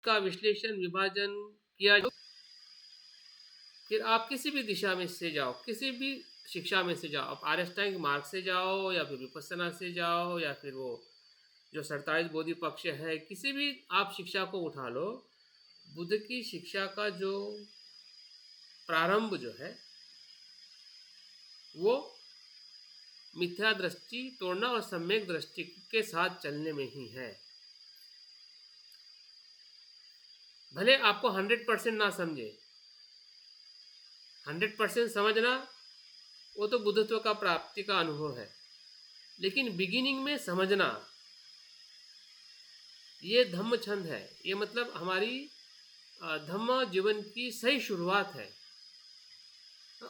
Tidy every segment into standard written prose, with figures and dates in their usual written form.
का विश्लेषण विभाजन किया जाए, फिर आप किसी भी दिशा में से जाओ, किसी भी शिक्षा में से जाओ, आप आर्य अष्टांगिक मार्ग से जाओ या फिर विपස්සना से जाओ या फिर वो जो 47 बोधि पक्ष है, किसी भी आप शिक्षा को उठा लो, बुद्ध की शिक्षा का जो प्रारंभ जो है वो मिथ्या दृष्टि तोड़ना और सम्यक दृष्टि के साथ चलने में ही है। भले आपको 100% ना समझे, 100% समझना वो तो बुद्धत्व का प्राप्ति का अनुभव है, लेकिन बिगिनिंग में समझना ये धम्म छंद है। ये मतलब हमारी धम्म जीवन की सही शुरुआत है।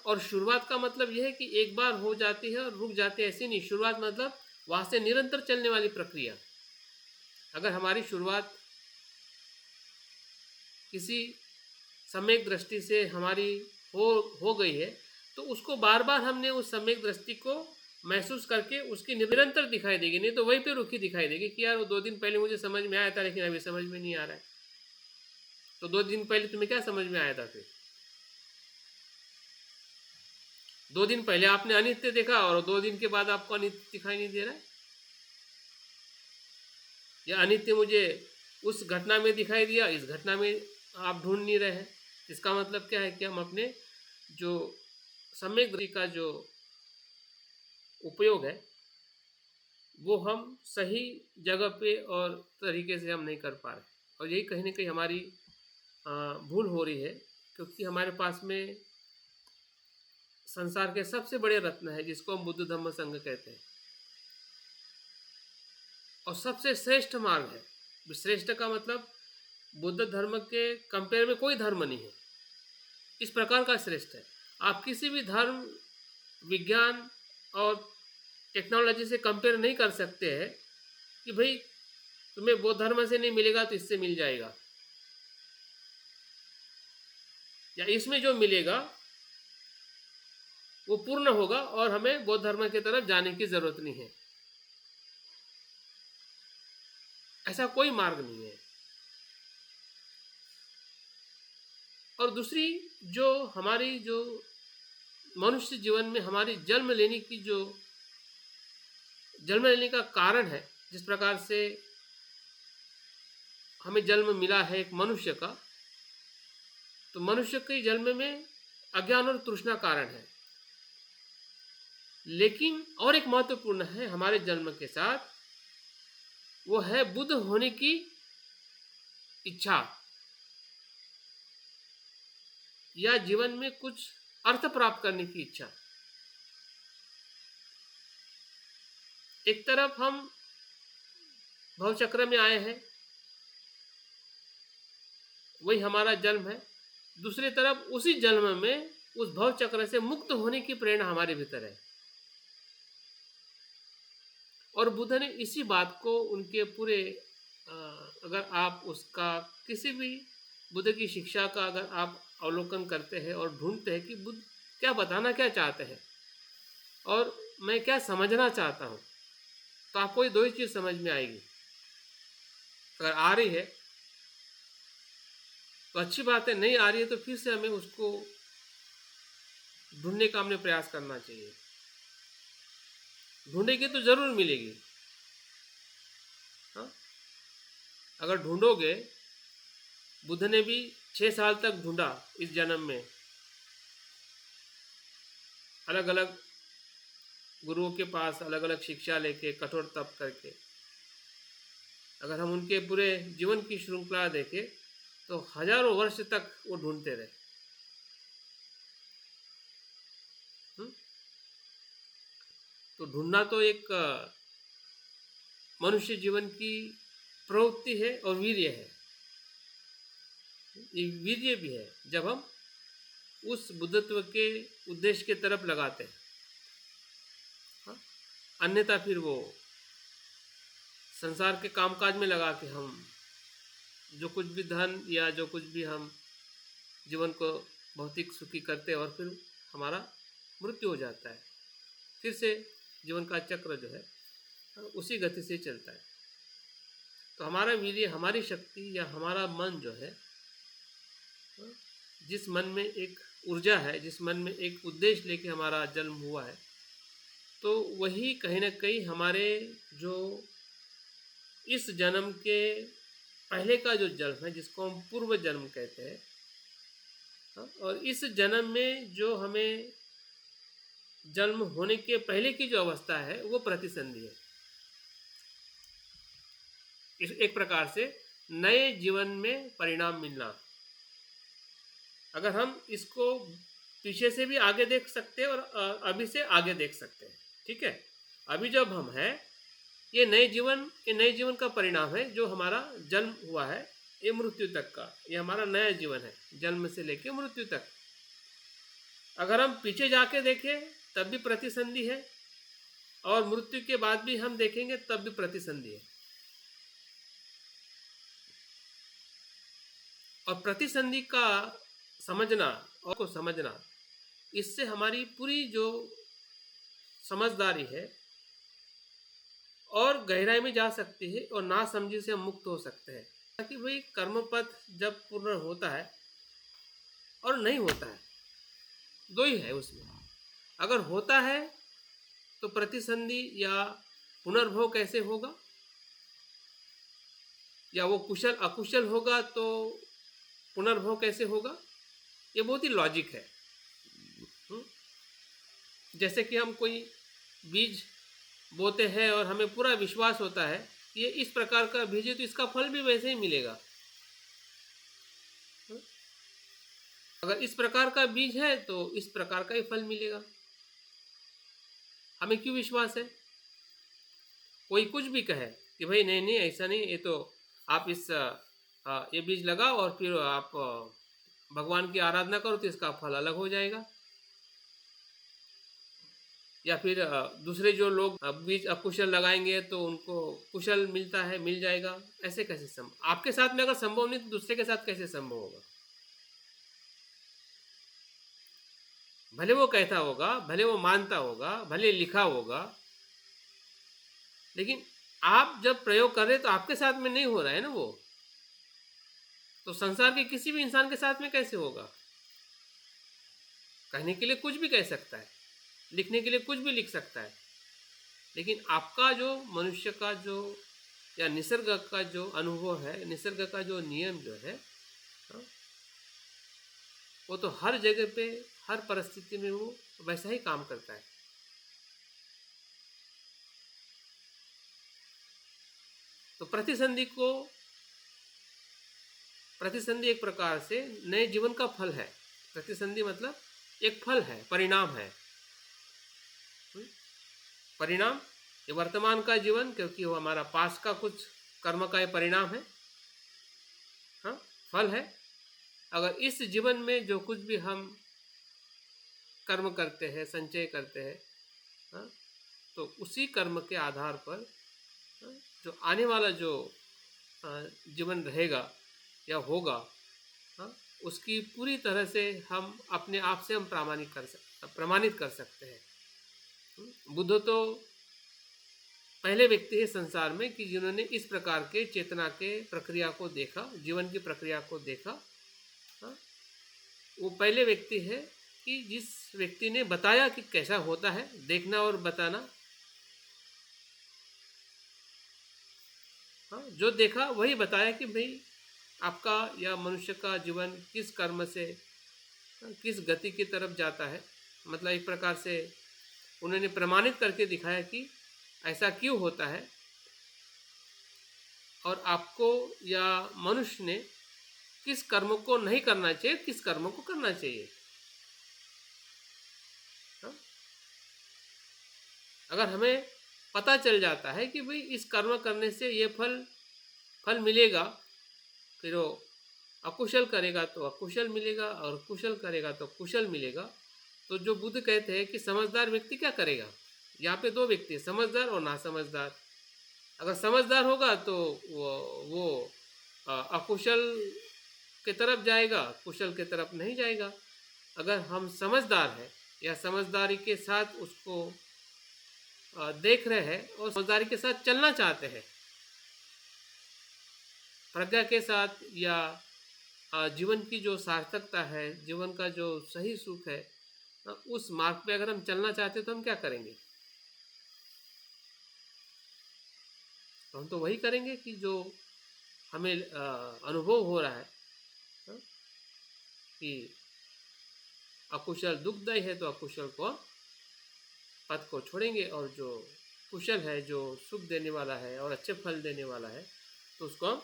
और शुरुआत का मतलब यह है कि एक बार हो जाती है और रुक जाती है, ऐसी नहीं। शुरुआत मतलब वहाँ से निरंतर चलने वाली प्रक्रिया। अगर हमारी शुरुआत किसी सम्यक दृष्टि से हमारी हो गई है, तो उसको बार बार हमने उस सम्यक दृष्टि को महसूस करके उसकी निरंतर दिखाई देगी, नहीं तो वहीं पे रुकी दिखाई देगी कि यार वो 2 दिन पहले मुझे समझ में आया था लेकिन अभी समझ में नहीं आ रहा है। तो 2 दिन पहले तुम्हें क्या समझ में आया था? फिर 2 दिन पहले आपने अनित्य देखा और 2 दिन के बाद आपको अनित्य दिखाई नहीं दे रहा है, या अनित्य मुझे उस घटना में दिखाई दिया, इस घटना में आप ढूंढ नहीं रहे हैं। इसका मतलब क्या है कि हम अपने जो सम्यक दृष्टि का जो उपयोग है वो हम सही जगह पे और तरीके से हम नहीं कर पा रहे, और यही कहीं ना कहीं हमारी भूल हो रही है, क्योंकि हमारे पास में संसार के सबसे बड़े रत्न है जिसको हम बुद्ध धम्म संघ कहते हैं, और सबसे श्रेष्ठ मार्ग है। श्रेष्ठ का मतलब बुद्ध धर्म के कंपेयर में कोई धर्म नहीं है, इस प्रकार का श्रेष्ठ है। आप किसी भी धर्म, विज्ञान और टेक्नोलॉजी से कंपेयर नहीं कर सकते हैं कि भाई तुम्हें बौद्ध धर्म से नहीं मिलेगा तो इससे मिल जाएगा, या इसमें जो मिलेगा वो पूर्ण होगा और हमें बौद्ध धर्म की तरफ जाने की जरूरत नहीं है। ऐसा कोई मार्ग नहीं है। और दूसरी जो हमारी जो मनुष्य जीवन में हमारी जन्म लेने का कारण है, जिस प्रकार से हमें जन्म मिला है एक मनुष्य का, तो मनुष्य के जन्म में अज्ञान और तृष्णा कारण है। लेकिन और एक महत्वपूर्ण है हमारे जन्म के साथ, वो है बुद्ध होने की इच्छा, या जीवन में कुछ अर्थ प्राप्त करने की इच्छा। एक तरफ हम भवचक्र में आए हैं, वही हमारा जन्म है, दूसरी तरफ उसी जन्म में उस भवचक्र से मुक्त होने की प्रेरणा हमारे भीतर है। और बुद्ध ने इसी बात को उनके पूरे अगर आप उसका किसी भी बुद्ध की शिक्षा का अगर आप अवलोकन करते हैं और ढूंढते हैं कि बुद्ध क्या बताना क्या चाहते हैं और मैं क्या समझना चाहता हूँ, तो आपको ये 2 ही चीज़ समझ में आएगी। अगर आ रही है तो अच्छी बात है, नहीं आ रही है तो फिर से हमें उसको ढूंढने का हमने प्रयास करना चाहिए। ढूंढेगी तो जरूर मिलेगी। हाँ, अगर ढूंढोगे, बुद्ध ने भी 6 साल तक ढूंढा इस जन्म में, अलग अलग गुरुओं के पास अलग अलग शिक्षा लेके कठोर तप करके। अगर हम उनके पूरे जीवन की श्रृंखला देखें तो हजारों वर्ष तक वो ढूंढते रहे। तो ढूंढना तो एक मनुष्य जीवन की प्रवृत्ति है और वीर्य है। ये वीर्य भी है जब हम उस बुद्धत्व के उद्देश्य की तरफ लगाते हैं। हाँ? अन्यथा फिर वो संसार के कामकाज में लगा के हम जो कुछ भी धन या जो कुछ भी हम जीवन को भौतिक सुखी करते हैं और फिर हमारा मृत्यु हो जाता है। फिर से जीवन का चक्र जो है उसी गति से चलता है। तो हमारा वीर्य, हमारी शक्ति या हमारा मन जो है, जिस मन में एक ऊर्जा है, जिस मन में एक उद्देश्य लेके हमारा जन्म हुआ है, तो वही कहीं ना कहीं हमारे जो इस जन्म के पहले का जो जन्म है, जिसको हम पूर्व जन्म कहते हैं, और इस जन्म में जो हमें जन्म होने के पहले की जो अवस्था है वो प्रतिसंधि है। इस एक प्रकार से नए जीवन में परिणाम मिलना। अगर हम इसको पीछे से भी आगे देख सकते हैं और अभी से आगे देख सकते हैं। ठीक है, अभी जब हम हैं, ये नए जीवन का परिणाम है जो हमारा जन्म हुआ है, ये मृत्यु तक का, ये हमारा नया जीवन है, जन्म से लेके मृत्यु तक। अगर हम पीछे जाके देखें तब भी प्रतिसंधि है, और मृत्यु के बाद भी हम देखेंगे तब भी प्रतिसंधि है। और प्रतिसंधि का समझना और को समझना, इससे हमारी पूरी जो समझदारी है और गहराई में जा सकती है, और ना समझी से हम मुक्त हो सकते हैं। ताकि भाई कर्मपथ जब पूर्ण होता है और नहीं होता है, दो ही है उसमें। अगर होता है तो प्रतिसंधि या पुनर्भव कैसे होगा, या वो कुशल अकुशल होगा तो पुनर्भव कैसे होगा, ये बहुत ही लॉजिक है। जैसे कि हम कोई बीज बोते हैं और हमें पूरा विश्वास होता है कि ये इस प्रकार का बीज है, तो इसका फल भी वैसे ही मिलेगा। अगर इस प्रकार का बीज है तो इस प्रकार का ही फल मिलेगा। हमें क्यों विश्वास है? कोई कुछ भी कहे कि भाई नहीं नहीं ऐसा नहीं, ये तो आप ये बीज लगाओ और फिर आप भगवान की आराधना करो तो इसका फल अलग हो जाएगा। या फिर दूसरे जो लोग बीज अकुशल लगाएंगे तो उनको कुशल मिलता है, मिल जाएगा। ऐसे कैसे संभव? आपके साथ में अगर संभव नहीं तो दूसरे के साथ कैसे संभव होगा? भले वो कहता होगा, भले वो मानता होगा, भले लिखा होगा, लेकिन आप जब प्रयोग कर रहे तो आपके साथ में नहीं हो रहा है ना वो, तो संसार के किसी भी इंसान के साथ में कैसे होगा? कहने के लिए कुछ भी कह सकता है, लिखने के लिए कुछ भी लिख सकता है, लेकिन आपका जो मनुष्य का जो या निसर्ग का जो अनुभव है, निसर्ग का जो नियम जो है, वो तो हर जगह पे हर परिस्थिति में वो वैसा ही काम करता है। तो प्रतिसंधि एक प्रकार से नए जीवन का फल है। प्रतिसंधि मतलब एक फल है, परिणाम है। परिणाम ये वर्तमान का जीवन, क्योंकि वो हमारा पास्ट का कुछ कर्म का ये परिणाम है, हाँ, फल है। अगर इस जीवन में जो कुछ भी हम कर्म करते हैं, संचय करते हैं, हाँ, तो उसी कर्म के आधार पर जो आने वाला जो जीवन रहेगा या होगा, हाँ, उसकी पूरी तरह से हम अपने आप से हम प्रमाणित कर सकते हैं। बुद्ध तो पहले व्यक्ति है संसार में कि जिन्होंने इस प्रकार के चेतना के प्रक्रिया को देखा, जीवन की प्रक्रिया को देखा। हाँ, वो पहले व्यक्ति है कि जिस व्यक्ति ने बताया कि कैसा होता है, देखना और बताना। हाँ, जो देखा वही बताया कि भाई आपका या मनुष्य का जीवन किस कर्म से किस गति की तरफ जाता है। मतलब एक प्रकार से उन्होंने प्रमाणित करके दिखाया कि ऐसा क्यों होता है, और आपको या मनुष्य ने किस कर्म को नहीं करना चाहिए, किस कर्म को करना चाहिए। हाँ? अगर हमें पता चल जाता है कि भाई इस कर्म करने से ये फल मिलेगा, फिर वो अकुशल करेगा तो अकुशल मिलेगा, और कुशल करेगा तो कुशल मिलेगा। तो जो बुद्ध कहते हैं कि समझदार व्यक्ति क्या करेगा, यहाँ पे दो व्यक्ति, समझदार और नासमझदार। अगर समझदार होगा तो वो अकुशल के तरफ जाएगा, कुशल के तरफ नहीं जाएगा। अगर हम समझदार हैं या समझदारी के साथ उसको देख रहे हैं और समझदारी के साथ चलना चाहते हैं, प्रज्ञा के साथ या जीवन की जो सार्थकता है, जीवन का जो सही सुख है, उस मार्ग पे अगर हम चलना चाहते हैं तो हम क्या करेंगे? तो हम तो वही करेंगे कि जो हमें अनुभव हो रहा है, हाँ, कि अकुशल दुखदायी है तो अकुशल को पथ को छोड़ेंगे, और जो कुशल है, जो सुख देने वाला है और अच्छे फल देने वाला है, तो उसको हम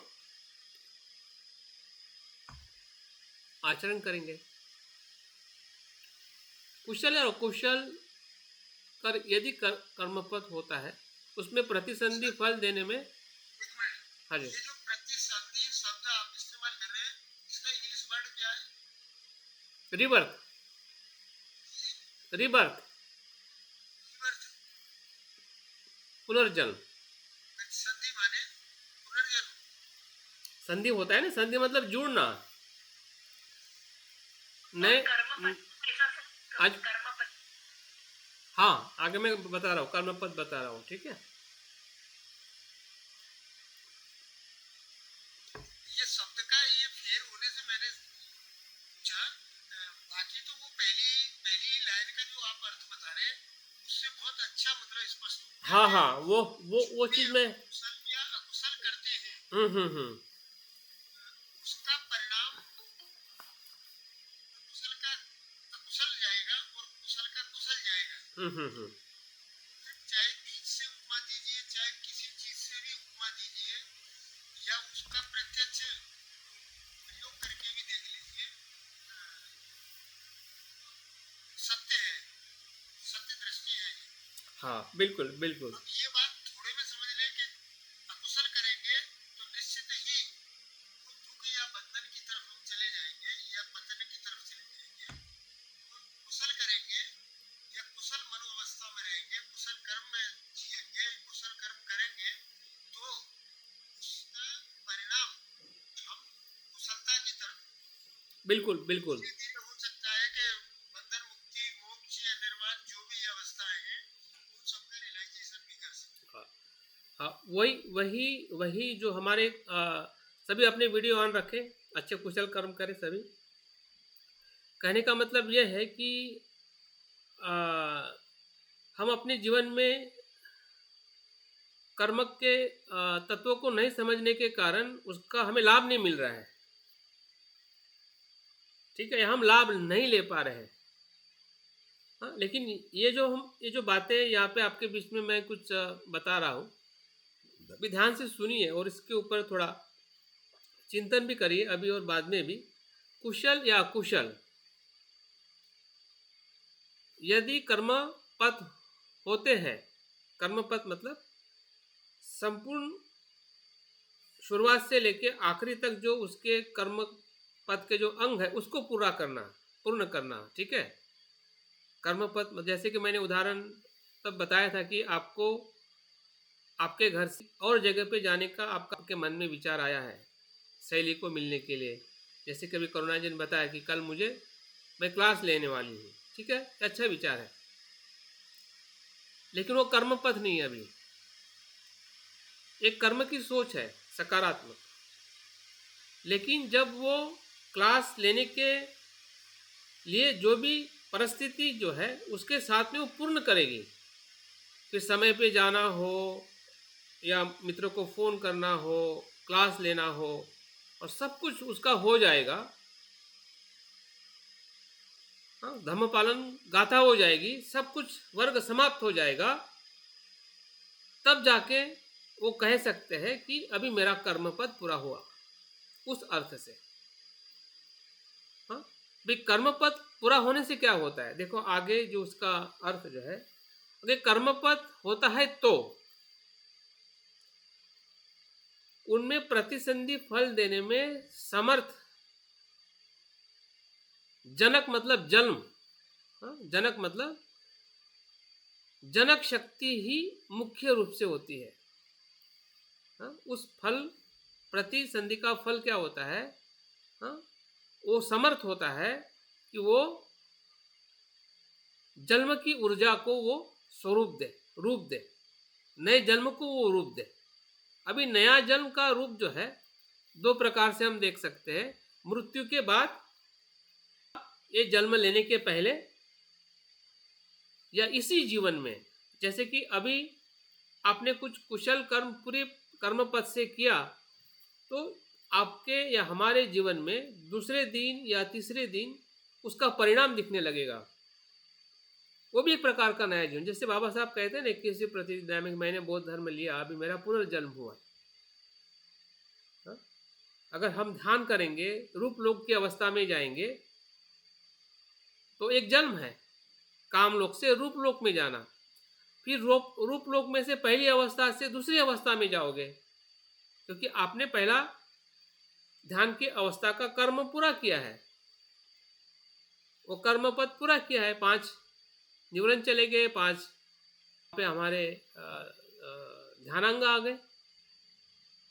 आचरण करेंगे। कुशल और अकुशल कर यदि कर्मपथ होता है, उसमें प्रतिसंधि फल देने में। हाँ जी। ये जो प्रतिसंधि शब्द आप इस्तेमाल कर रहे हैं, इसका इंग्लिश वर्ड क्या है? रिबर्थ। Rebirth, rebirth. पुनर्जन्म। प्रतिसंधि माने पुनर्जन्म। संधि होता है ना, संधि मतलब जुड़ना। नए आज, हाँ आगे मैं बता रहा हूँ, कर्मपद बता रहा हूँ, ठीक है। ये शब्द का ये फेर होने से मैंने पूछा, बाकी तो वो पहली लाइन का जो आप अर्थ बता रहे हैं उससे बहुत अच्छा मतलब स्पष्ट हो गया। हाँ हाँ, वो चीज में कुशल या अकुशल करते हैं, हम्म। उसका परिणाम कुशल का अकुशल जाएगा और कुशल का कुशल जाएगा। हम्म। चाहे बीज से उपमा दीजिए, चाहे किसी चीज से भी उपमा दीजिए, या उसका प्रत्यक्ष प्रयोग करके भी देख लीजिए, सत्य है, सत्य दृष्टि है। हाँ बिल्कुल बिल्कुल। अब ये बात थोड़े में समझ ले कि अकुशल करेंगे तो निश्चित ही वो दुख या बंधन की तरफ हम चले जाएंगे या पतन की तरफ चले जाएंगे। और कुशल करेंगे या कुशल मनोवस्था में रहेंगे, कुशल कर्म में जिएंगे, कुशल कर्म करेंगे, तो उसका परिणाम हम कुशलता की तरफ बिल्कुल बिल्कुल। धीरे धीरे हो सकता है कि बंधन मुक्ति मोक्ष या निर्वाण जो भी अवस्थाएं हैं उन सबका रियलाइजेशन भी कर सकते हैं। हाँ, वही वही वही जो हमारे सभी अपने वीडियो ऑन रखें, अच्छे कुशल कर्म करें सभी। कहने का मतलब यह है कि आ, हम अपने जीवन में कर्म के तत्वों को नहीं समझने के कारण उसका हमें लाभ नहीं मिल रहा है, ठीक है, हम लाभ नहीं ले पा रहे हैं। हाँ, लेकिन ये जो बातें यहाँ पे आपके बीच में मैं कुछ बता रहा हूँ, अभी ध्यान से सुनिए और इसके ऊपर थोड़ा चिंतन भी करिए अभी और बाद में भी। कुशल या अकुशल, यदि कर्म पथ होते हैं, कर्म पथ मतलब संपूर्ण शुरुआत से लेके आखिरी तक जो उसके कर्म पथ के जो अंग है उसको पूर्ण करना, ठीक है। कर्म पथ जैसे कि मैंने उदाहरण तब बताया था कि आपको आपके घर से और जगह पे जाने का आपके मन में विचार आया है सहेली को मिलने के लिए। जैसे कभी करुणा जी ने बताया कि कल मैं क्लास लेने वाली हूँ, ठीक है, अच्छा विचार है, लेकिन वो कर्म पथ नहीं है अभी, एक कर्म की सोच है सकारात्मक। लेकिन जब वो क्लास लेने के लिए जो भी परिस्थिति जो है उसके साथ में वो पूर्ण करेगी, फिर समय पे जाना हो या मित्रों को फ़ोन करना हो, क्लास लेना हो, और सब कुछ उसका हो जाएगा, हाँ, धर्म पालन गाथा हो जाएगी, सब कुछ वर्ग समाप्त हो जाएगा, तब जाके वो कह सकते हैं कि अभी मेरा कर्मपद पूरा हुआ, उस अर्थ से। हाँ, भाई कर्मपद पूरा होने से क्या होता है, देखो आगे जो उसका अर्थ जो है, अगर कर्मपद होता है तो उनमें प्रतिसंधि फल देने में समर्थ जनक मतलब जन्म, हाँ, जनक मतलब जनक शक्ति ही मुख्य रूप से होती है। हाँ, उस फल प्रतिसंधि का फल क्या होता है, हाँ, वो समर्थ होता है कि वो जन्म की ऊर्जा को वो रूप दे, नए जन्म को वो रूप दे। अभी नया जन्म का रूप जो है दो प्रकार से हम देख सकते हैं, मृत्यु के बाद, ये जन्म लेने के पहले, या इसी जीवन में। जैसे कि अभी आपने कुछ कुशल कर्म पूरे कर्म पथ से किया, तो आपके या हमारे जीवन में दूसरे दिन या तीसरे दिन उसका परिणाम दिखने लगेगा। वो भी एक प्रकार का नया जीवन। जैसे बाबा साहब कहते हैं ना, 21वीं प्रतिज्ञा में, मैंने बौद्ध धर्म लिया, अभी मेरा पुनर्जन्म हुआ। हाँ? अगर हम ध्यान करेंगे, रूप लोक की अवस्था में जाएंगे, तो एक जन्म है, काम लोक से रूप लोक में जाना। फिर रूप लोक में से पहली अवस्था से दूसरी अवस्था में जाओगे, क्योंकि आपने पहला ध्यान की अवस्था का कर्म पूरा किया है, वो कर्म पद पूरा किया है। 5 निवरण चले गए, 5 पे हमारे ध्यानांग आ गए,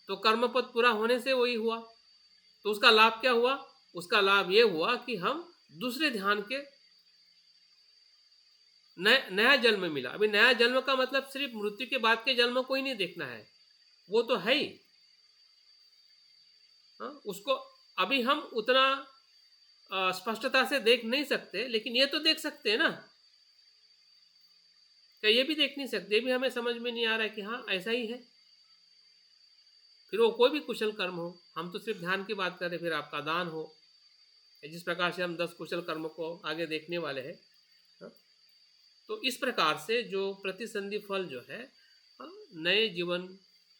तो कर्म पद पूरा होने से वही हुआ। तो उसका लाभ क्या हुआ? उसका लाभ ये हुआ कि हम दूसरे ध्यान के नया जन्म मिला। अभी नया जन्म का मतलब सिर्फ मृत्यु के बाद के जन्म को ही नहीं देखना है, वो तो है ही। उसको अभी हम उतना स्पष्टता से देख नहीं सकते, लेकिन ये तो देख सकते हैं ना। क्या ये भी देख नहीं सकते? भी हमें समझ में नहीं आ रहा है कि हाँ ऐसा ही है। फिर वो कोई भी कुशल कर्म हो, हम तो सिर्फ ध्यान की बात कर रहे, फिर आपका दान हो, जिस प्रकार से हम 10 कुशल कर्म को आगे देखने वाले हैं। तो इस प्रकार से जो प्रतिसंधि फल जो है, नए जीवन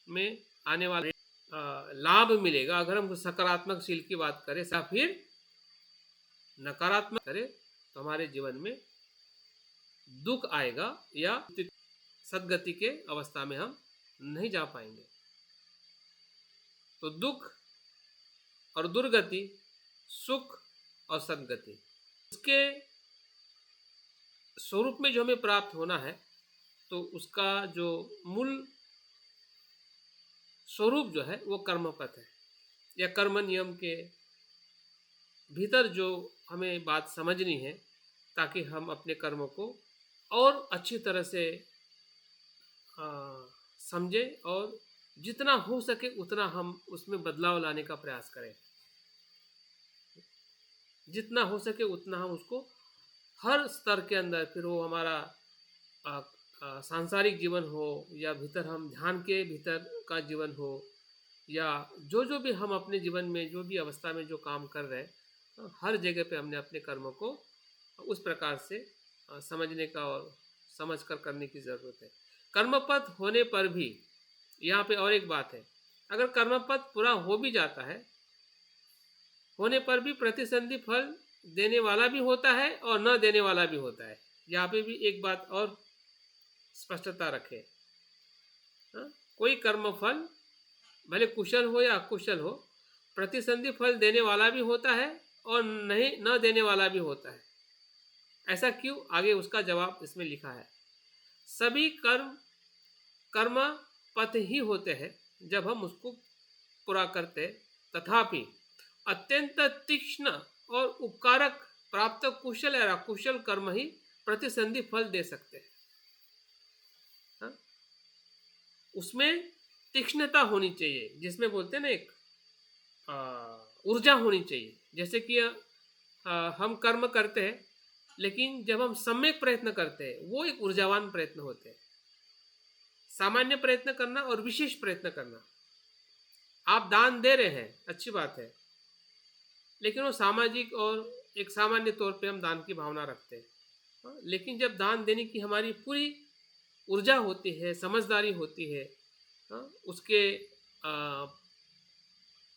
में आने वाले लाभ मिलेगा। अगर हम सकारात्मक शील की बात करें, या फिर नकारात्मक करें, तो हमारे जीवन में दुख आएगा, या सदगति के अवस्था में हम नहीं जा पाएंगे। तो दुख और दुर्गति, सुख और सदगति, इसके स्वरूप में जो हमें प्राप्त होना है, तो उसका जो मूल स्वरूप जो है वो कर्मपथ है, या कर्म नियम के भीतर जो हमें बात समझनी है, ताकि हम अपने कर्म को और अच्छी तरह से समझें, और जितना हो सके उतना हम उसमें बदलाव लाने का प्रयास करें। जितना हो सके उतना हम उसको हर स्तर के अंदर, फिर वो हमारा सांसारिक जीवन हो, या भीतर हम ध्यान के भीतर का जीवन हो, या जो भी हम अपने जीवन में जो भी अवस्था में जो काम कर रहे हैं, हर जगह पे हमने अपने कर्म को उस प्रकार से समझने का और समझ कर करने की ज़रूरत है। कर्मपथ होने पर भी यहाँ पे और एक बात है, अगर कर्मपथ पूरा हो भी जाता है, होने पर भी प्रतिसंधि फल देने वाला भी होता है और न देने वाला भी होता है। यहाँ पे भी एक बात और स्पष्टता रखें, कोई कर्म फल भले कुशल हो या अकुशल हो, प्रतिसंधि फल देने वाला भी होता है और नहीं न देने वाला भी होता है। ऐसा क्यों? आगे उसका जवाब इसमें लिखा है। सभी कर्म पथ ही होते हैं जब हम उसको पूरा करते, तथापि अत्यंत तीक्ष्ण और उपकारक प्राप्त कुशल या अकुशल कर्म ही प्रतिसंधि फल दे सकते हैं। उसमें तीक्ष्णता होनी चाहिए, जिसमें बोलते हैं ना, एक ऊर्जा होनी चाहिए। जैसे कि हम कर्म करते हैं, लेकिन जब हम सम्यक प्रयत्न करते हैं, वो एक ऊर्जावान प्रयत्न होते हैं। सामान्य प्रयत्न करना और विशेष प्रयत्न करना। आप दान दे रहे हैं, अच्छी बात है, लेकिन वो सामाजिक और एक सामान्य तौर पे हम दान की भावना रखते हैं। लेकिन जब दान देने की हमारी पूरी ऊर्जा होती है, समझदारी होती है, उसके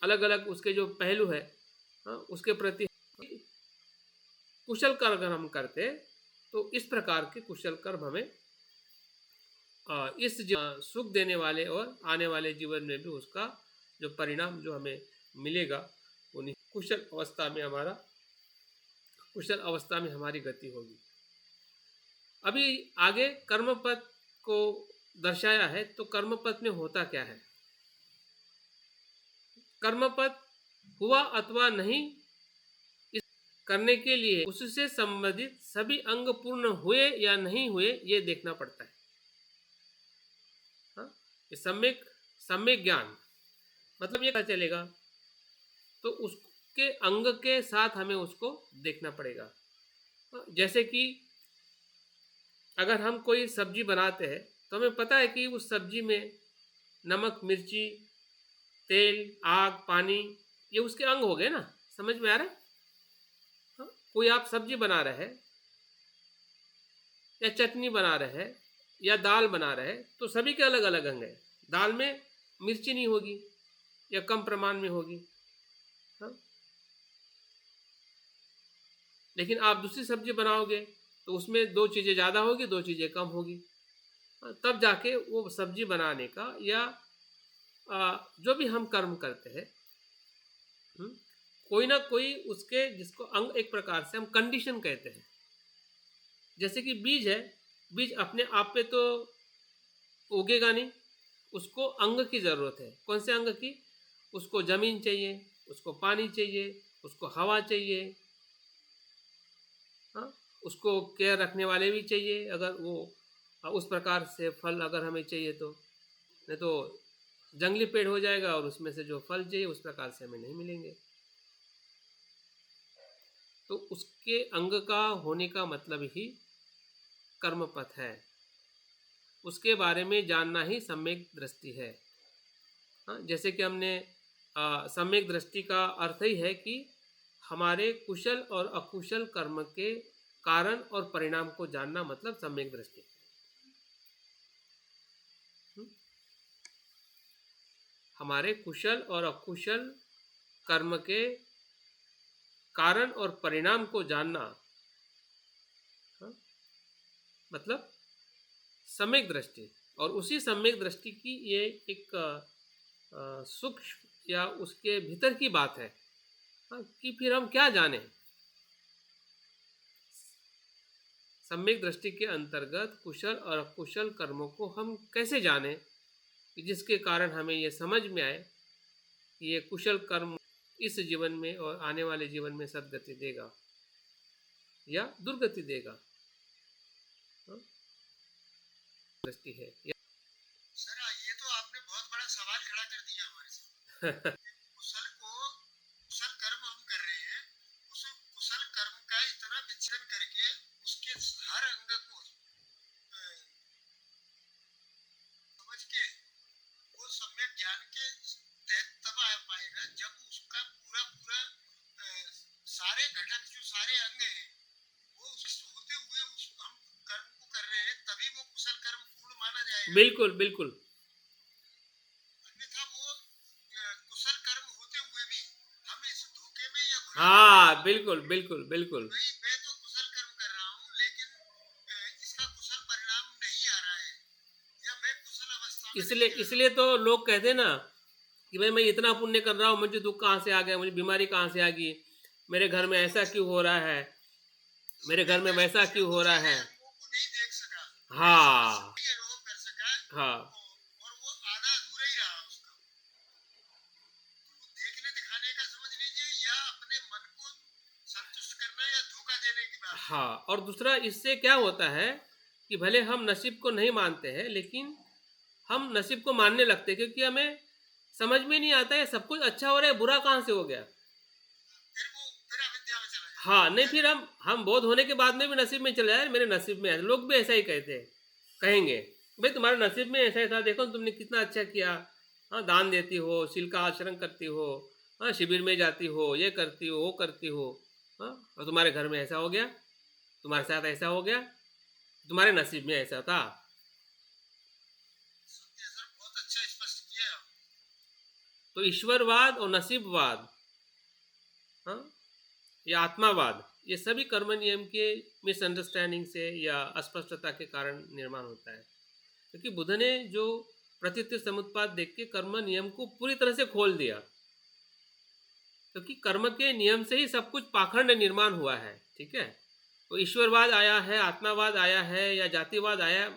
अलग अलग उसके जो पहलू है, उसके प्रति कुशल कर्म हम करते, तो इस प्रकार के कुशल कर्म हमें इस सुख देने वाले और आने वाले जीवन में भी उसका जो परिणाम जो हमें मिलेगा, उन्हीं कुशल अवस्था में हमारी गति होगी। अभी आगे कर्मपथ को दर्शाया है, तो कर्मपथ में होता क्या है? कर्मपथ हुआ अथवा नहीं, इस करने के लिए उससे संबंधित सभी अंग पूर्ण हुए या नहीं हुए, ये देखना पड़ता है। सम्यक ज्ञान मतलब ये क्या चलेगा तो उसके अंग के साथ हमें उसको देखना पड़ेगा। जैसे कि अगर हम कोई सब्जी बनाते हैं तो हमें पता है कि उस सब्जी में नमक, मिर्ची, तेल, आग, पानी, ये उसके अंग हो गए ना। समझ में आ रहा है? हाँ? कोई आप सब्जी बना रहे हैं या चटनी बना रहे हैं या दाल बना रहे हैं तो सभी के अलग अलग अंग हैं। दाल में मिर्ची नहीं होगी या कम प्रमाण में होगी, हाँ? लेकिन आप दूसरी सब्जी बनाओगे तो उसमें दो चीज़ें ज़्यादा होगी, दो चीज़ें कम होगी, हाँ? तब जाके वो सब्जी बनाने का या जो भी हम कर्म करते हैं, हम्म, कोई ना कोई उसके जिसको अंग एक प्रकार से हम कंडीशन कहते हैं। जैसे कि बीज है, बीज अपने आप पे तो उगेगा नहीं, उसको अंग की ज़रूरत है। कौन से अंग की? उसको ज़मीन चाहिए, उसको पानी चाहिए, उसको हवा चाहिए, हाँ? उसको केयर रखने वाले भी चाहिए। अगर वो उस प्रकार से फल अगर हमें चाहिए तो, नहीं तो जंगली पेड़ हो जाएगा और उसमें से जो फल चाहिए उस प्रकार से हमें नहीं मिलेंगे। तो उसके अंग का होने का मतलब ही कर्मपथ है। उसके बारे में जानना ही सम्यक दृष्टि है, हाँ? जैसे कि हमने सम्यक दृष्टि का अर्थ ही है कि हमारे कुशल और अकुशल कर्म के कारण और परिणाम को जानना, मतलब सम्यक दृष्टि। हमारे कुशल और अकुशल कर्म के कारण और परिणाम को जानना, हाँ? मतलब सम्यक दृष्टि। और उसी सम्यक दृष्टि की ये एक सूक्ष्म या उसके भीतर की बात है, हाँ? कि फिर हम क्या जाने। सम्यक दृष्टि के अंतर्गत कुशल और अकुशल कर्मों को हम कैसे जाने कि जिसके कारण हमें ये समझ में आए कि ये कुशल कर्म इस जीवन में और आने वाले जीवन में सद्गति देगा या दुर्गति देगा, हाँ? दृष्टि है सर ये तो आपने बहुत बड़ा सवाल खड़ा कर दिया हमारे साथ। कुशल को कुशल कर्म हम कर रहे हैं, उस कुशल कर्म का इतना विचलन करके उसके हर अंग को समझ के वो सम्यक ज्ञान के तहत तब आ पाएगा जब उसका पूरा पूरा सारे घटक जो सारे अंग हैं वो उस होते हुए उस हम कर्म को कर रहे हैं, तभी वो कुशल कर्म पूर्ण माना जाएगा। बिल्कुल बिल्कुल। अन्यथा वो कुशल कर्म होते हुए भी हम इस धोखे में या घुटन में हाँ बिल्कुल बिल्कुल बिल्कुल। भाई मैं तो कुशल कर्म कर रहा हूँ लेकिन इसका कुशल परिणाम नहीं आ रहा है, या मैं कुशल अवस्था में इसलिए नहीं आ रहा इसलिए तो लोग कहते हैं ना कि भाई मैं इतना पुण्य कर रहा हूँ, मुझे दुख कहाँ से आ गया, मुझे बीमारी कहाँ से आ गई, मेरे घर में ऐसा क्यों हो रहा है, हूँ। मेरे घर में सम्यक वैसा दृष्टि से क्यों हो उन रहा सारे है। अंगों को नहीं देख सका, हाँ नहीं अनुभव कर सका, हाँ और वो आधा अधूरा ही रहा उसका। तो देखने दिखाने का समझ लीजिए, या अपने मन को संतुष्ट करना या धोखा देने की बात। हाँ। और दूसरा इससे क्या होता है कि भले हम नसीब को नहीं मानते हैं लेकिन हम नसीब को मानने लगते हैं, क्योंकि हमें समझ में नहीं आता है सब कुछ अच्छा हो रहा है, बुरा कहाँ से हो गया। फिर अविद्या में चला जाता हाँ, नहीं फिर हम बोध होने के बाद में भी नसीब में चले जाए, मेरे नसीब में है। लोग भी ऐसा ही कहते हैं, कहेंगे भाई तुम्हारे नसीब में ऐसा ही था, देखो तुमने कितना अच्छा किया, हाँ दान देती हो, शील का आचरण करती हो, हाँ शिविर में जाती हो, ये करती हो वो करती हो, हाँ और तुम्हारे घर में ऐसा हो गया, तुम्हारे साथ ऐसा हो गया, तुम्हारे नसीब में ऐसा था। सर बहुत अच्छा स्पष्ट किया आप। तो ईश्वरवाद और नसीबवाद, हाँ या आत्मावाद, ये सभी कर्म नियम के मिसअंडरस्टैंडिंग से या अस्पष्टता के कारण निर्माण होता है। क्योंकि बुद्ध ने जो प्रतीति समुत्पाद देख के कर्म नियम को पूरी तरह से खोल दिया, क्योंकि कर्म के नियम से ही सब कुछ पाखंड निर्माण हुआ है, ठीक है। तो ईश्वरवाद आया है, आत्मावाद आया है या जातिवाद आया,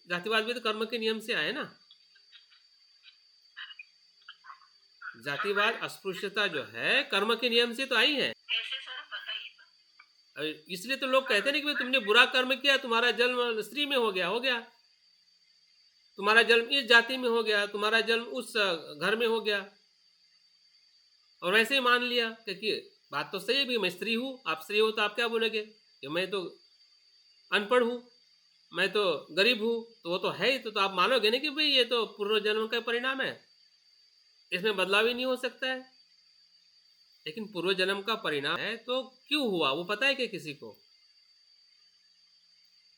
जातिवाद भी तो कर्म के नियम से आया ना। जातिवाद अस्पृश्यता जो है कर्म के नियम से तो आई है। इसलिए तो लोग कहते हैं कि भाई तुमने बुरा कर्म किया, तुम्हारा जन्म स्त्री में हो गया, तुम्हारा जन्म इस जाति में हो गया, तुम्हारा जन्म उस घर में हो गया, और वैसे ही मान लिया कि बात तो सही है भी, मैं स्त्री हूँ, आप स्त्री हो तो आप क्या बोलोगे कि मैं तो अनपढ़ हूँ, मैं तो गरीब हूँ, तो वो तो है ही, तो आप मानोगे ना कि भाई ये तो पूर्व जन्म का परिणाम है, इसमें बदलाव ही नहीं हो सकता है। लेकिन पूर्व जन्म का परिणाम है तो क्यों हुआ वो पता है क्या किसी को?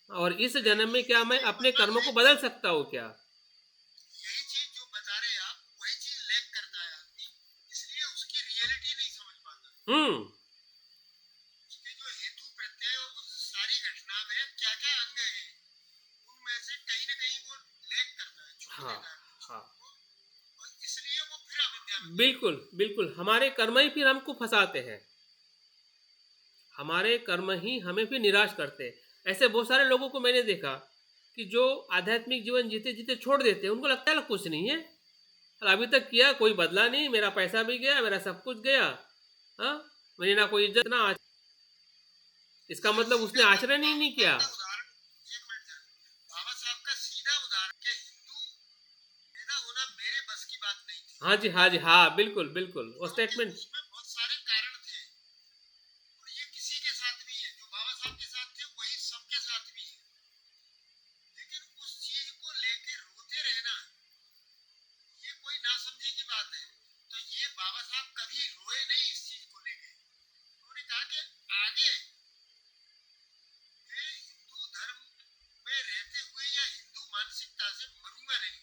और इस जन्म में क्या मैं अपने कर्मों को बदल सकता हूँ क्या? यही चीज जो बता रहे हैं आप, वही चीज लैक करता है आदमी, इसलिए उसकी रियलिटी नहीं समझ पाता। उसके जो हेतु प्रत्यय और उस सारी घटना में क्या क्या अंग हैं, उनमें से कहीं ना कहीं वो लैक करता है, छूट हाँ, देता है उस हाँ, चीज को, और इसलिए वो फिर अविद्या में गिरता है। बिल्कुल, बिल्कुल, हमारे कर्म ही फिर हमको फँसाते हैं। हमारे कर्म ही हमें फिर निराश करते हैं। ऐसे बहुत सारे लोगों को मैंने देखा कि जो आध्यात्मिक जीवन जीते-जीते छोड़ देते हैं, उनको लगता है कुछ नहीं है, और अभी तक किया कोई बदला नहीं, मेरा पैसा भी गया, मेरा सब कुछ गया, हाँ? मेरी ना कोई इज़्ज़त ना इसका मतलब उसने सीधा आचरण ही नहीं किया। का उदाहरण, एक मिनट जरा, बाबा साहब का सीधा उदाहरण के हिंदू पैदा होना मेरे बस की बात नहीं थी, हाँ जी, हाँ जी, हाँ, बिल्कुल, बिल्कुल, वो क्योंकि स्टेटमेंट। उसमें बहुत सारे कारण थे, और ये किसी के साथ भी है, जो बाबा साहब के साथ थे वही सबके साथ भी है, लेकिन उस चीज को लेके रोते रहना, ये कोई नासमझी की बात है। तो ये बाबा साहब कभी रोए नहीं इस चीज को लेके, उन्होंने कहा कि आगे मैं हिंदू धर्म में रहते हुए या हिंदू मानसिकता से मरूंगा नहीं,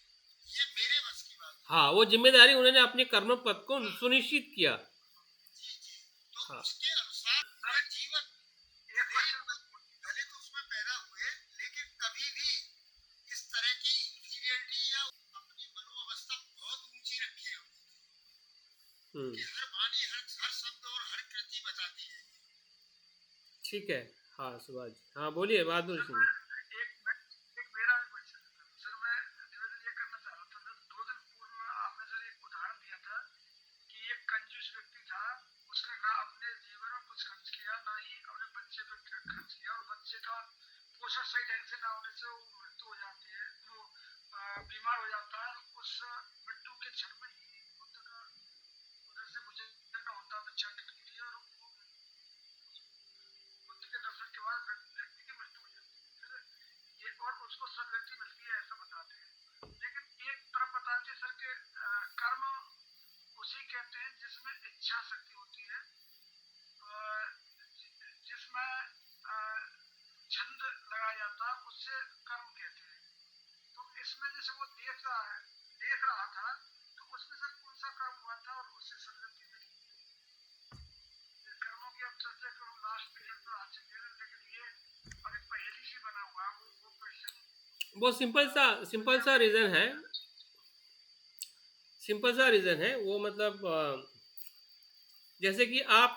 ये मेरे बस की बात हाँ, वो जिम्मेदारी उन्होंने अपने कर्म पथ को है। हाँ, सुनिश्चित किया। जी जी, तो हाँ, उसके अनुसार पूरा जीवन, भले तो उसमें पैदा हुए, लेकिन कभी भी इस तरह की इंफीरियरिटी या अपनी मनोअवस्था बहुत ऊंची रखी है कि हर वाणी, हर शब्द और हर कृति बताती है। ठीक है। हाँ, सुभाष जी, हाँ, बोलिए बहादुर सिंह। एक मेरा भी क्वेश्चन है सर, मैं निवेदन ये करना चाह रहा था सर, 2 दिन पूर्व में आपने सर एक उदाहरण दिया था कि एक कंजूस व्यक्ति था, उसने ना अपने जीवन में कुछ खर्च किया, ना ही अपने बच्चे पे खर्च किया, और बच्चे का पोषण सही ढंग से ना होने से वो मृत्यु हो जाती है, वो बीमार हो जाता है, उस मृत्यु के क्षण में ही उधर से गुजरना होता है भिक्षाटन के लिए, और वो बुद्ध के दर्शन के बाद व्यक्ति की मृत्यु हो जाती है, ये और उसको सदगति मिलती है ऐसा बताते हैं। लेकिन एक तरफ बताते हैं सर के कर्म उसी कहते हैं जिसमें इच्छा शक्ति होती है, जिसमें छंद लगाया जाता है, उससे कर्म कहते हैं। तो इसमें जैसे वो देख रहा था, तो उसमें सर कौन सा कर्म हुआ था और उससे सदगति मिली? कर्मों की अब चर्चा को हम लास्ट पीरियड पर आ चुके हैं, लेकिन ये अभी पहेली सी बना हुआ है, वो क्वेश्चन वो सिंपल सा रीज़न है, सिंपल सा रीज़न है वो, मतलब जैसे कि आप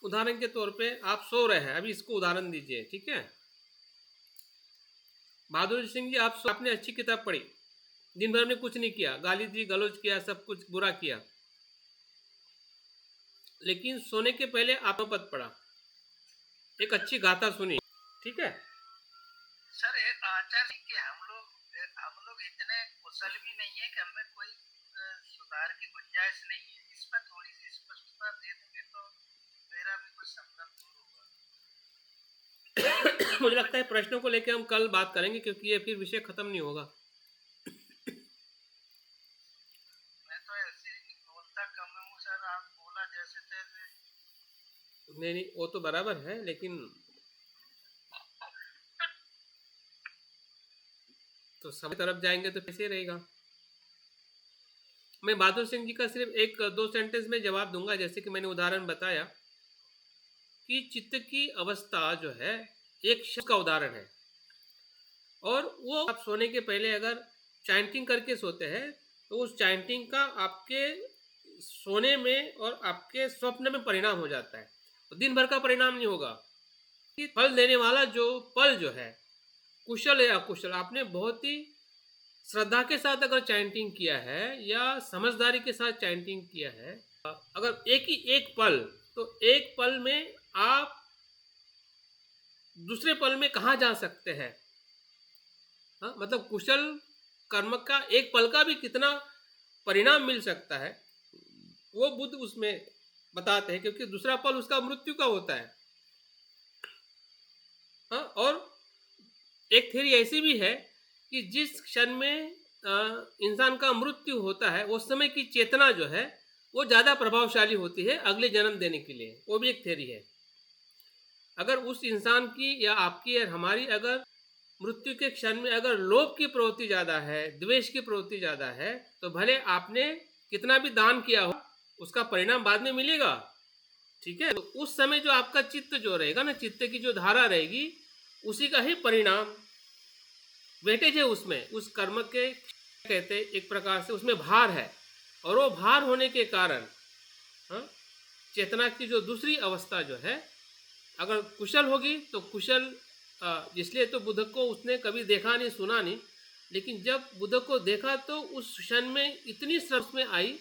उदाहरण के तौर पे आप सो रहे हैं, अभी इसको उदाहरण दीजिए, ठीक है? बहादुर सिंह जी, आपने अच्छी किताब पढ़ी, दिन भर में कुछ नहीं किया, गाली दी गलौज किया, सब कुछ बुरा किया, लेकिन सोने के पहले आपने पद पढ़ा, एक अच्छी गाथा सुनी, ठीक है? सर एक आचार है कि हम लोग इतने कुशल भी नहीं है कि हमें कोई सुधार की गुंजाइश नहीं है, इस पर थोड़ी सी स्पष्टता दे देंगे तो मेरा भी कुछ संभव होगा। मुझे लगता है प्रश्नों को लेकर हम कल बात करेंगे, क्योंकि ये फिर विषय खत्म नहीं होगा। मैं तो ऐसे ही बोलता कम हूँ सर, आप बोला जैसे तैसे। नहीं, वो तो बराबर है, लेकिन तो सब तरफ जाएंगे तो कैसे रहेगा? मैं बहादुर सिंह जी का सिर्फ एक दो सेंटेंस में जवाब दूंगा, जैसे कि मैंने उदाहरण बताया कि चित्त की अवस्था जो है एक शब्द का उदाहरण है, और वो आप सोने के पहले अगर चैंटिंग करके सोते हैं तो उस चैंटिंग का आपके सोने में और आपके स्वप्न में परिणाम हो जाता है, तो दिन भर का परिणाम नहीं होगा। फल देने वाला जो पल जो है, कुशल या अकुशल, आपने बहुत ही श्रद्धा के साथ अगर चैंटिंग किया है या समझदारी के साथ चैंटिंग किया है, अगर एक पल, तो एक पल में आप दूसरे पल में कहाँ जा सकते हैं? हाँ, मतलब कुशल कर्म का एक पल का भी कितना परिणाम मिल सकता है, वो बुद्ध उसमें बताते हैं, क्योंकि दूसरा पल उसका मृत्यु का होता है। हाँ, और एक थ्योरी ऐसी भी है कि जिस क्षण में इंसान का मृत्यु होता है उस समय की चेतना जो है वो ज़्यादा प्रभावशाली होती है अगले जन्म देने के लिए। वो भी एक थ्योरी है। अगर उस इंसान की या आपकी या हमारी अगर मृत्यु के क्षण में अगर लोभ की प्रवृत्ति ज़्यादा है, द्वेष की प्रवृत्ति ज़्यादा है, तो भले आपने कितना भी दान किया हो उसका परिणाम बाद में मिलेगा। ठीक है, तो उस समय जो आपका चित्त जो रहेगा ना, चित्त की जो धारा रहेगी, उसी का ही परिणाम वेटेज है उसमें, उस कर्म के कहते एक प्रकार से उसमें भार है। और वो भार होने के कारण हाँ, चेतना की जो दूसरी अवस्था जो है अगर कुशल होगी तो कुशल, इसलिए तो बुद्ध को उसने कभी देखा नहीं सुना नहीं, लेकिन जब बुद्ध को देखा तो उस क्षण में इतनी श्रद्धा में आई,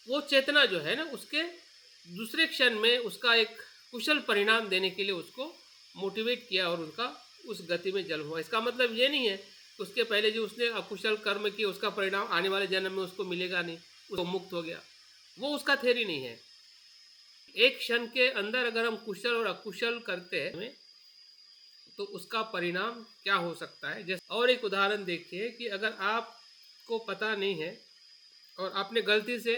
वो चेतना जो है ना उसके दूसरे क्षण में उसका एक कुशल परिणाम देने के लिए उसको मोटिवेट किया और उनका उस गति में जन्म हुआ। इसका मतलब ये नहीं है कि उसके पहले जो उसने अकुशल कर्म किए उसका परिणाम आने वाले जन्म में उसको मिलेगा नहीं, उसको मुक्त हो गया, वो उसका थ्योरी नहीं है। एक क्षण के अंदर अगर हम कुशल और अकुशल करते हैं तो उसका परिणाम क्या हो सकता है। जैसे और एक उदाहरण देखिए कि अगर आपको पता नहीं है और आपने गलती से,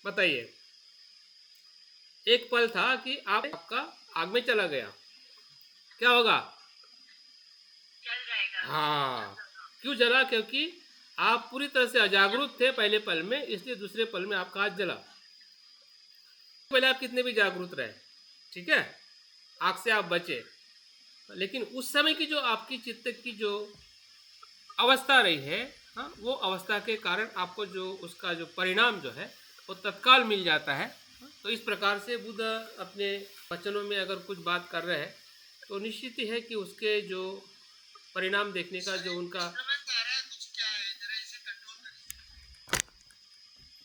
बताइए, एक पल था कि आपका आग में चला गया, क्या होगा? जल जाएगा। हाँ, क्यों जला? क्योंकि आप पूरी तरह से अजागरूक थे पहले पल में, इसलिए दूसरे पल में आपका हाथ जला। पहले आप कितने भी जागरूक रहे, ठीक है, आग से आप बचे, लेकिन उस समय की जो आपकी चित्त की जो अवस्था रही है, हाँ, वो अवस्था के कारण आपको जो उसका जो परिणाम जो है वो तत्काल मिल जाता है। तो इस प्रकार से बुद्ध अपने वचनों में अगर कुछ बात कर रहे हैं तो निश्चित ही है कि उसके जो परिणाम देखने का जो उनका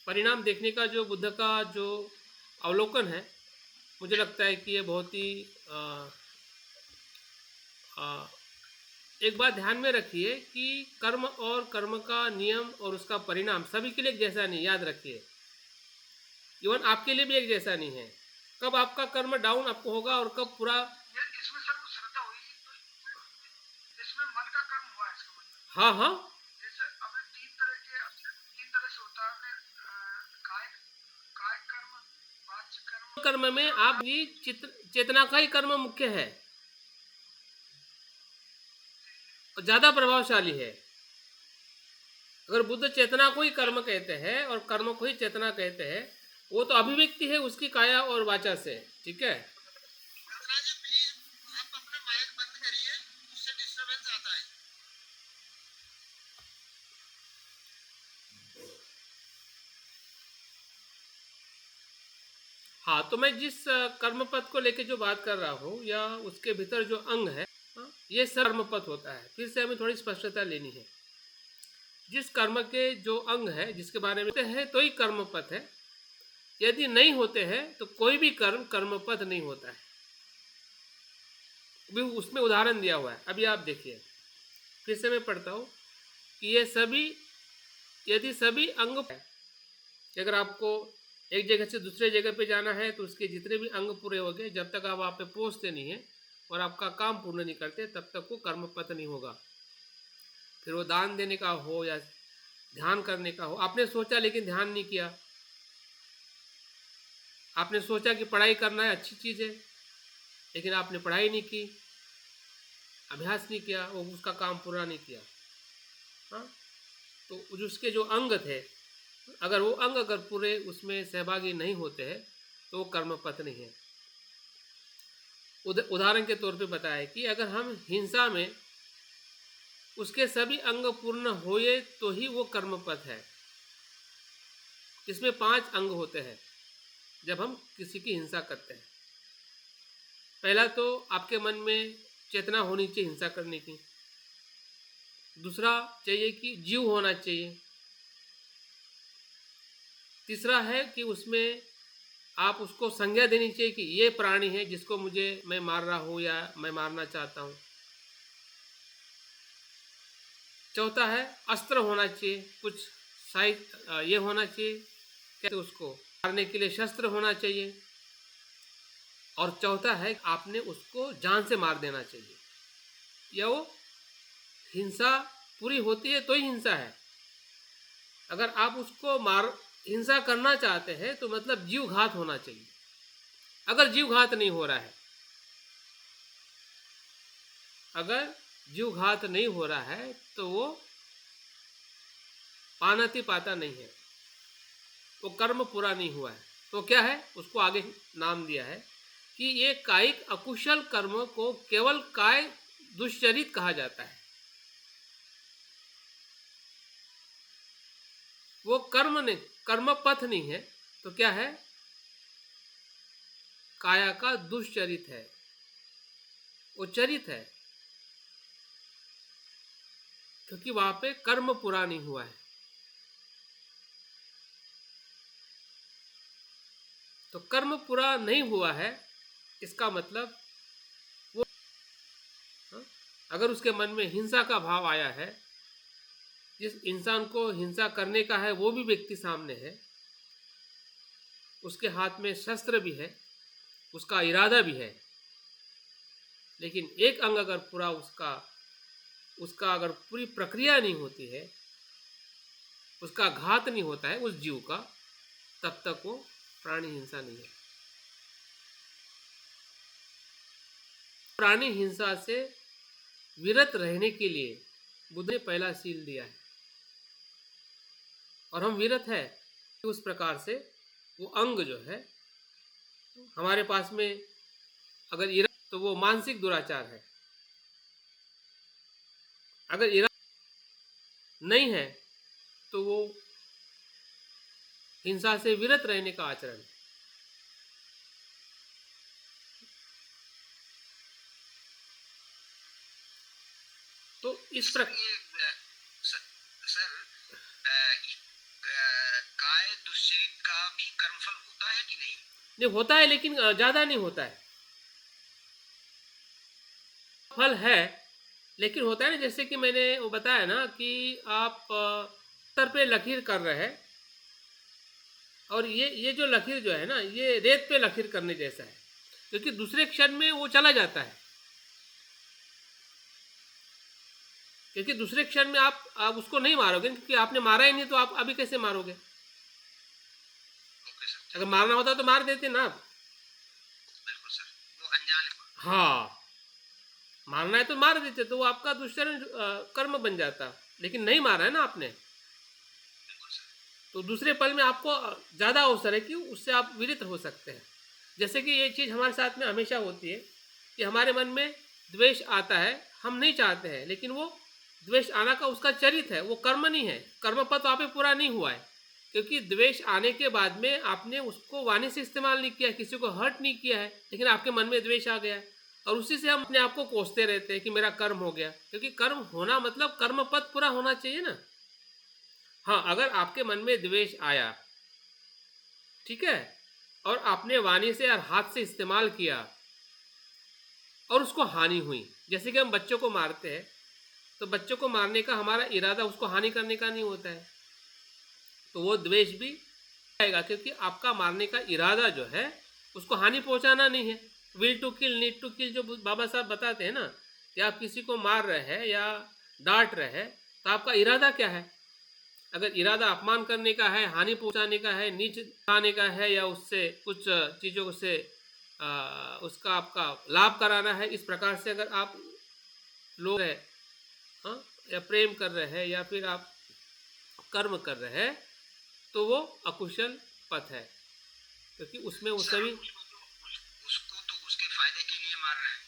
परिणाम देखने का जो बुद्ध का जो अवलोकन है, मुझे लगता है कि ये बहुत ही एक बात ध्यान में रखिए कि कर्म और कर्म का नियम और उसका परिणाम सभी के लिए एक जैसा नहीं, याद रखिए। इवन आपके लिए भी एक जैसा नहीं है। कब आपका कर्म डाउन आपको होगा और कब पूरा। इसमें सर वो श्रद्धा हुई तो इसमें मन का कर्म हुआ है इसका मतलब। हाँ हाँ, जैसे अपने तीन तरह से होता है, काय कर्म, वाच्य कर्म। कर्म में आप भी चेतना का ही कर्म मुख्य है और ज्यादा प्रभावशाली है। अगर बुद्ध चेतना को ही कर्म कहते हैं और कर्म को ही चेतना कहते हैं, वो तो अभिव्यक्ति है उसकी काया और वाचा से, ठीक है। आप अपना माइक बंद करिए, उससे डिस्टरबेंस आता है। हाँ, तो मैं जिस कर्म पथ को लेके जो बात कर रहा हूँ या उसके भीतर जो अंग है, ये सब कर्म पथ होता है। फिर से हमें थोड़ी स्पष्टता लेनी है। जिस कर्म के जो अंग है जिसके बारे में है तो ही कर्म पथ है, यदि नहीं होते हैं तो कोई भी कर्म कर्म पथ नहीं होता है। भी उसमें उदाहरण दिया हुआ है, अभी आप देखिए, फिर से मैं पढ़ता हूँ कि ये सभी, यदि सभी अंग, अगर आपको एक जगह से दूसरे जगह पे जाना है तो उसके जितने भी अंग पूरे हो गए, जब तक आप वहाँ पे पहुँचते नहीं हैं और आपका काम पूर्ण नहीं करते तब तक वो कर्म पथ नहीं होगा। फिर वो दान देने का हो या ध्यान करने का हो, आपने सोचा लेकिन ध्यान नहीं किया, आपने सोचा कि पढ़ाई करना है अच्छी चीज़ है लेकिन आपने पढ़ाई नहीं की, अभ्यास नहीं किया, वो उसका काम पूरा नहीं किया। हाँ, तो उसके जो अंग थे, अगर वो अंग अगर पूरे उसमें सहभागी नहीं होते हैं तो वो कर्म पथ नहीं है। उदाहरण के तौर पे बताया कि अगर हम हिंसा में उसके सभी अंग पूर्ण होए तो ही वो कर्म पथ है। इसमें 5 अंग होते हैं जब हम किसी की हिंसा करते हैं। पहला तो आपके मन में चेतना होनी चाहिए हिंसा करने की। दूसरा चाहिए कि जीव होना चाहिए। तीसरा है कि उसमें आप उसको संज्ञा देनी चाहिए कि ये प्राणी है जिसको मैं मार रहा हूँ या मैं मारना चाहता हूँ। चौथा है अस्त्र होना चाहिए, कुछ साहित्य ये होना चाहिए कैसे उसको मारने के लिए शस्त्र होना चाहिए, और चौथा है आपने उसको जान से मार देना चाहिए। या वो हिंसा पूरी होती है तो ही हिंसा है। अगर आप उसको हिंसा करना चाहते हैं तो मतलब जीव घात होना चाहिए। अगर जीव घात नहीं हो रहा है, अगर जीव घात नहीं हो रहा है तो वो पानाति पाता नहीं है, वो कर्म पूरा नहीं हुआ है। तो क्या है, उसको आगे नाम दिया है कि ये कायिक अकुशल कर्म को केवल काय दुश्चरित कहा जाता है। वो कर्म नहीं, कर्म पथ नहीं है, तो क्या है, काया का दुश्चरित है, वो चरित है, क्योंकि वहां पे कर्म पूरा नहीं हुआ है। तो कर्म पूरा नहीं हुआ है, इसका मतलब वो, अगर उसके मन में हिंसा का भाव आया है, जिस इंसान को हिंसा करने का है वो भी व्यक्ति सामने है, उसके हाथ में शस्त्र भी है, उसका इरादा भी है, लेकिन एक अंग अगर पूरा उसका अगर पूरी प्रक्रिया नहीं होती है, उसका घात नहीं होता है उस जीव का, तब तक वो प्राणी हिंसा नहीं है। प्राणी हिंसा से विरत रहने के लिए बुद्ध ने पहला सील दिया है, और हम विरत है उस प्रकार से। वो अंग जो है हमारे पास में अगर इरादा, तो वो मानसिक दुराचार है। अगर इरादा नहीं है तो वो हिंसा से विरत रहने का आचरण है। तो इस प्रकार सर, काय दुश्चरित का भी कर्मफल होता है कि नहीं? नहीं होता है, लेकिन ज्यादा नहीं होता है। फल है, लेकिन होता है ना, जैसे कि मैंने वो बताया ना कि आप स्तर पे लकीर कर रहे हैं, और ये जो लकीर जो है ना, ये रेत पे लकीर करने जैसा है, क्योंकि दूसरे क्षण में वो चला जाता है। क्योंकि दूसरे क्षण में आप उसको नहीं मारोगे, क्योंकि आपने मारा ही नहीं, तो आप अभी कैसे मारोगे? अगर मारना होता तो मार देते ना आप। बिल्कुल सर, वो अनजाने में। हाँ, मारना है तो मार देते, तो वो आपका दुष्चरण कर्म बन जाता, लेकिन नहीं मारा है ना आपने, तो दूसरे पल में आपको ज़्यादा अवसर है कि उससे आप विरत हो सकते हैं। जैसे कि ये चीज़ हमारे साथ में हमेशा होती है कि हमारे मन में द्वेष आता है, हम नहीं चाहते हैं, लेकिन वो द्वेष आना का उसका चरित है, वो कर्म नहीं है, कर्म पथ वहाँ पे पूरा नहीं हुआ है। क्योंकि द्वेष आने के बाद में आपने उसको वाणी से इस्तेमाल नहीं किया, किसी को हर्ट नहीं किया है, लेकिन आपके मन में द्वेष आ गया है, और उसी से हम अपने आप को कोसते रहते हैं कि मेरा कर्म हो गया। क्योंकि कर्म होना मतलब कर्म पथ पूरा होना चाहिए ना। हाँ, अगर आपके मन में द्वेष आया, ठीक है, और आपने वाणी से और हाथ से इस्तेमाल किया और उसको हानि हुई, जैसे कि हम बच्चों को मारते हैं, तो बच्चों को मारने का हमारा इरादा उसको हानि करने का नहीं होता है, तो वो द्वेष भी आएगा, क्योंकि आपका मारने का इरादा जो है उसको हानि पहुंचाना नहीं है। Will to kill, need to kill, जो बाबा साहब बताते हैं ना, कि आप किसी को मार रहे हैं या डांट रहे हैं, तो आपका इरादा क्या है? अगर इरादा अपमान करने का है, हानि पहुंचाने का है, नीच दिखाने का है, या उससे कुछ चीज़ों से उसका आपका लाभ कराना है, इस प्रकार से अगर आप लोग है, हाँ, या प्रेम कर रहे हैं या फिर आप कर्म कर रहे हैं, तो वो अकुशल पथ है, क्योंकि उसमें वो सभी उसको तो उसके फायदे के लिए मार रहे हैं,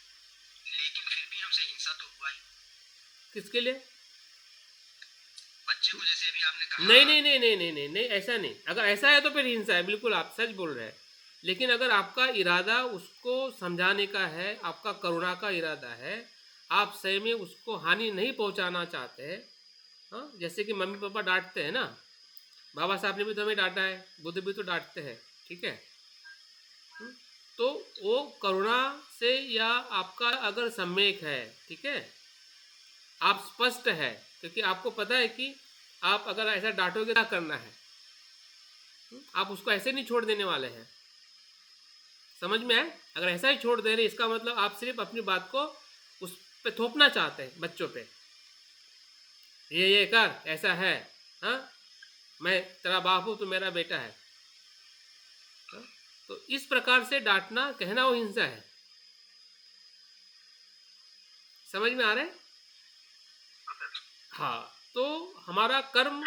लेकिन फिर भी हमसे हिंसा तो हुआ ही। किसके लिए? बच्चे को, जैसे अभी आपने कहा। नहीं नहीं नहीं नहीं नहीं नहीं नहीं, ऐसा नहीं। अगर ऐसा है तो फिर हिंसा है, बिल्कुल आप सच बोल रहे हैं। लेकिन अगर आपका इरादा उसको समझाने का है, आपका करुणा का इरादा है, आप सही में उसको हानि नहीं पहुंचाना चाहते हैं, हाँ, जैसे कि मम्मी पापा डांटते हैं ना, बाबा साहब ने भी तो हमें डांटा है, बुद्ध भी तो डांटते हैं, ठीक है। तो वो करुणा से या आपका अगर सम्यक है, ठीक है, आप स्पष्ट है, क्योंकि आपको पता है कि आप अगर ऐसा डांटोगे क्या करना है, आप उसको ऐसे नहीं छोड़ देने वाले हैं। समझ में आए? अगर ऐसा ही छोड़ दे रहे इसका मतलब आप सिर्फ अपनी बात को उस पे थोपना चाहते हैं बच्चों पे। ये कर, ऐसा है, हाँ, मैं तेरा बाप हूँ तो मेरा बेटा है, हाँ? तो इस प्रकार से डांटना, कहना वो हिंसा है। समझ में आ रहा है? हाँ, तो हमारा कर्म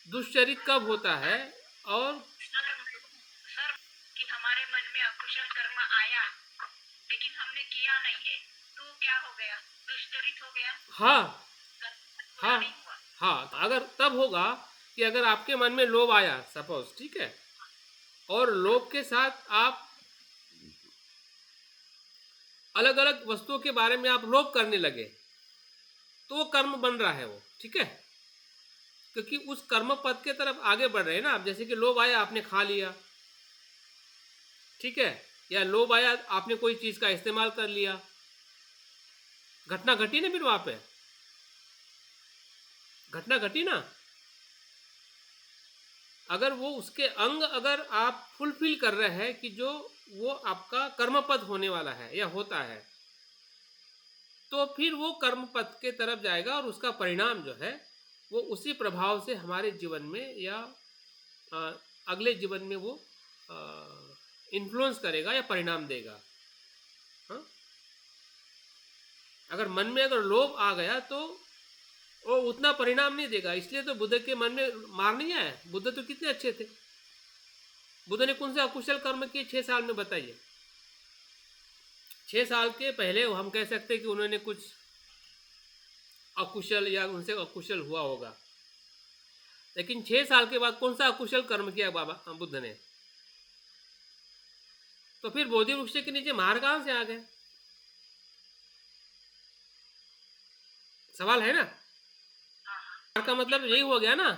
दुष्चरित कब होता है? और सर कि हमारे मन में अकुशल कर्म आया लेकिन हमने किया नहीं है तो क्या हो गया? दुष्चरित हो गया। हाँ हाँ नहीं हुआ। हाँ, तो अगर तब होगा कि अगर आपके मन में लोभ आया सपोज, ठीक है, और लोभ के साथ आप अलग अलग वस्तुओं के बारे में आप लोभ करने लगे तो वो कर्म बन रहा है वो, ठीक है, क्योंकि उस कर्म पद के तरफ आगे बढ़ रहे हैं ना आप। जैसे कि लोभ आया, आपने खा लिया, ठीक है, या लोभ आया, आपने कोई चीज का इस्तेमाल कर लिया, घटना घटी ना, फिर वहां पे घटना घटी ना। अगर वो उसके अंग अगर आप फुलफिल कर रहे हैं कि जो वो आपका कर्मपद होने वाला है या होता है, तो फिर वो कर्मपद के तरफ जाएगा और उसका परिणाम जो है वो उसी प्रभाव से हमारे जीवन में या अगले जीवन में वो इन्फ्लुएंस करेगा या परिणाम देगा। हाँ? अगर मन में अगर लोभ आ गया तो वो उतना परिणाम नहीं देगा। इसलिए तो बुद्ध के मन में मार नहीं आया। बुद्ध तो कितने अच्छे थे। बुद्ध ने कौन से अकुशल कर्म किए 6 साल में, बताइए। 6 साल के पहले हम कह सकते हैं कि उन्होंने कुछ अकुशल या उनसे अकुशल हुआ होगा, लेकिन 6 साल के बाद कौन सा अकुशल कर्म किया बाबा बुद्ध ने? तो फिर बोधि वृक्ष के नीचे मार कहां से आ गए? सवाल है ना। मार का मतलब यही हो गया ना,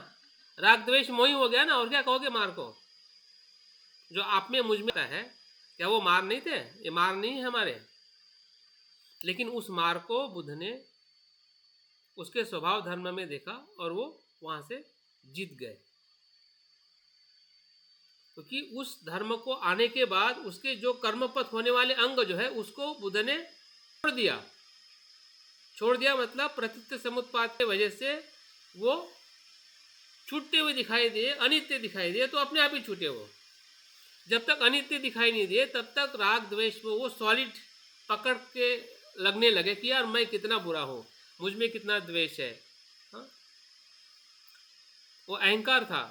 राग द्वेष मोही हो गया ना। और क्या कहोगे मार को? जो आप में मुझ में है, क्या वो मार नहीं थे? ये मार नहीं है हमारे। लेकिन उस मार को बुद्ध ने उसके स्वभाव धर्म में देखा और वो वहां से जीत गए, क्योंकि उस धर्म को आने के बाद उसके जो कर्मपथ होने वाले अंग जो है उसको बुद्ध ने छोड़ दिया। छोड़ दिया मतलब प्रतीत समुत्पाद की वजह से वो छूटते हुए दिखाई दिए, अनित्य दिखाई दिए, तो अपने आप ही छूटे वो। जब तक अनित्य दिखाई नहीं दिए तब तक राग द्वेष में वो सॉलिड पकड़ के लगने लगे कि यार मैं कितना बुरा हूँ, मुझ में कितना द्वेष है। हाँ? वो अहंकार था।